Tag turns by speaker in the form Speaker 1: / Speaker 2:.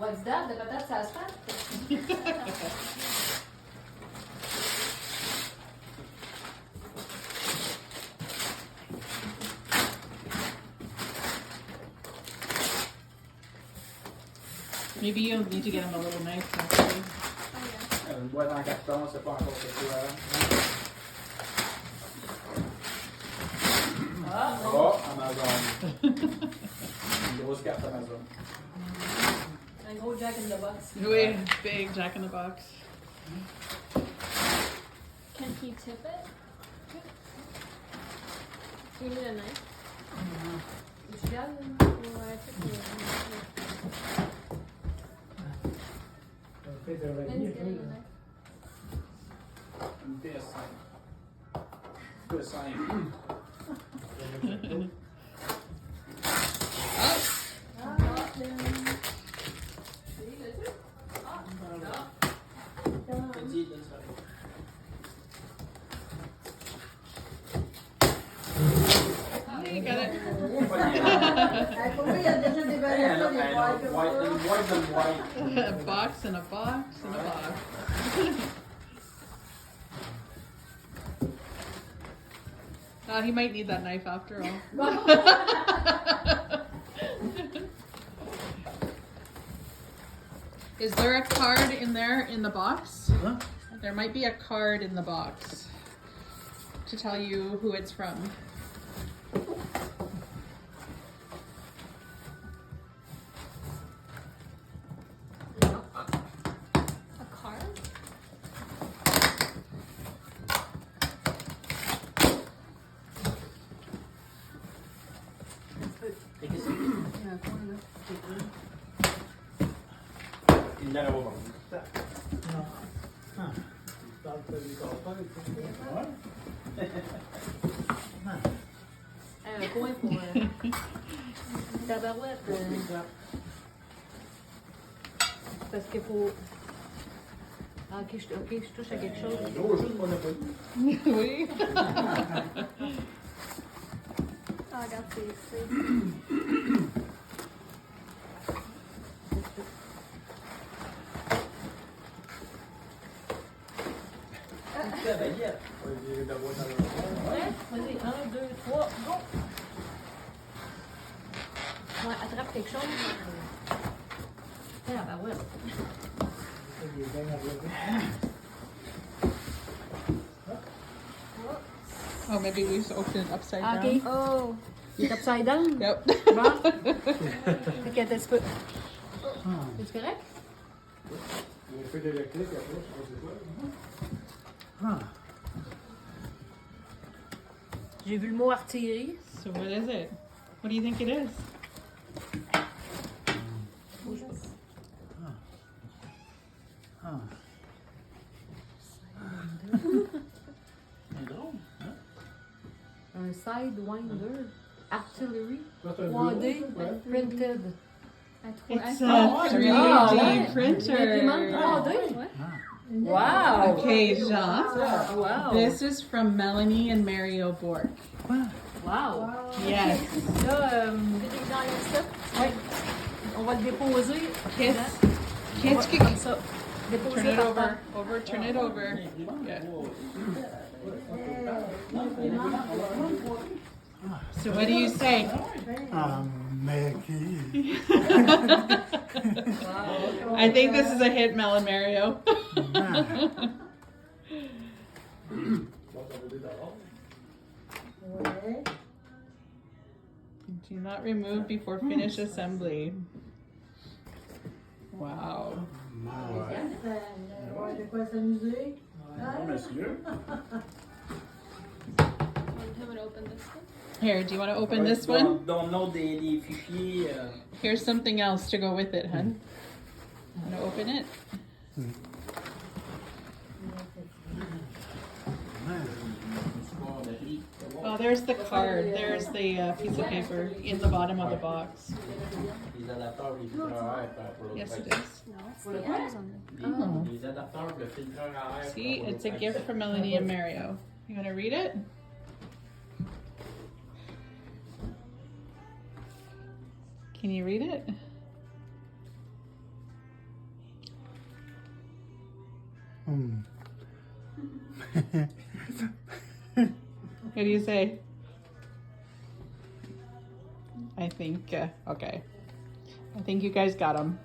Speaker 1: Candidat de patates à l'asphalte.
Speaker 2: Maybe you'll need to get him a little knife actually.
Speaker 3: Une boîte en carton, c'est pas encore ce quoi. Oh, Amazon. Une grosse carte Amazon.
Speaker 1: Un gros Jack in the Box.
Speaker 2: Oui, big Jack in the Box.
Speaker 1: Can he tip it? Do you need a knife? Tu gardes? Ouais, tu
Speaker 3: Une PS5. PS5.
Speaker 2: You got it.
Speaker 4: Pour lui, il y a déjà des variations des
Speaker 2: A box and a box and a box. He might need that knife after all. Is there a card in there in the box?
Speaker 3: Huh?
Speaker 2: There might be a card in the box to tell you who it's from.
Speaker 1: A card?
Speaker 3: Il l'a là-bas.
Speaker 1: Un coin pour tabarouette. Parce qu'il faut. Ah, ok, je touche à quelque chose.
Speaker 3: Gros jeu de Monopoly.
Speaker 2: Oui.
Speaker 1: Ah, regarde, c'est. Ouais, vas-y, 1, 2, 3, go! Ouais, attrape quelque chose. Ah, bah ouais.
Speaker 2: Oh, maybe we should open it upside
Speaker 1: Ah,
Speaker 2: down.
Speaker 1: ok. Oh, il est upside down.
Speaker 2: Yep.
Speaker 1: Bon. Ok, attends un petit peu. C'est correct?
Speaker 3: Il y a un feu d'électrique après, je sais pas c'est quoi.
Speaker 1: J'ai vu le mot artillerie.
Speaker 2: So what is it? What do you think it is?
Speaker 1: Un sidewinder. Artillery.
Speaker 3: Ça, c'est un
Speaker 1: 3D.
Speaker 3: bureau,
Speaker 1: Printed.
Speaker 2: It's a
Speaker 1: Ah,
Speaker 2: 3D
Speaker 1: ouais.
Speaker 2: printer.
Speaker 1: Imprimante 3D. Wow.
Speaker 2: Okay, Jean.
Speaker 1: Wow.
Speaker 2: This is from Melanie and Mario Bourque.
Speaker 1: Wow.
Speaker 2: Yes.
Speaker 1: Là, ouais. On va le déposer.
Speaker 2: Kids.
Speaker 1: On
Speaker 2: Kids
Speaker 1: va-
Speaker 2: can
Speaker 1: comme ça. Déposer
Speaker 2: turn it
Speaker 1: par
Speaker 2: over.
Speaker 1: terre.
Speaker 2: Over. Turn it over. Yeah. So what do you say?
Speaker 5: Mickey.
Speaker 2: I think this is a hit, Mel and Mario. Do not remove before finish assembly. Wow.
Speaker 4: De quoi s'amuser.
Speaker 3: Non, monsieur.
Speaker 2: Here, do you want to open this one?
Speaker 3: Donne-nous des fichiers.
Speaker 2: Here's something else to go with it, hun. Want to open it? Oh, there's the card. There's the piece of paper in the bottom of the box.
Speaker 3: Les adapteurs, les filtreurs à air pour l'autre.
Speaker 2: Yes, it is.
Speaker 3: Les adapteurs, le filtreur à air.
Speaker 2: See, it's a gift from Melanie and Mario. You want to read it? Can you read it? What do you say? I think, okay. I think you guys got them.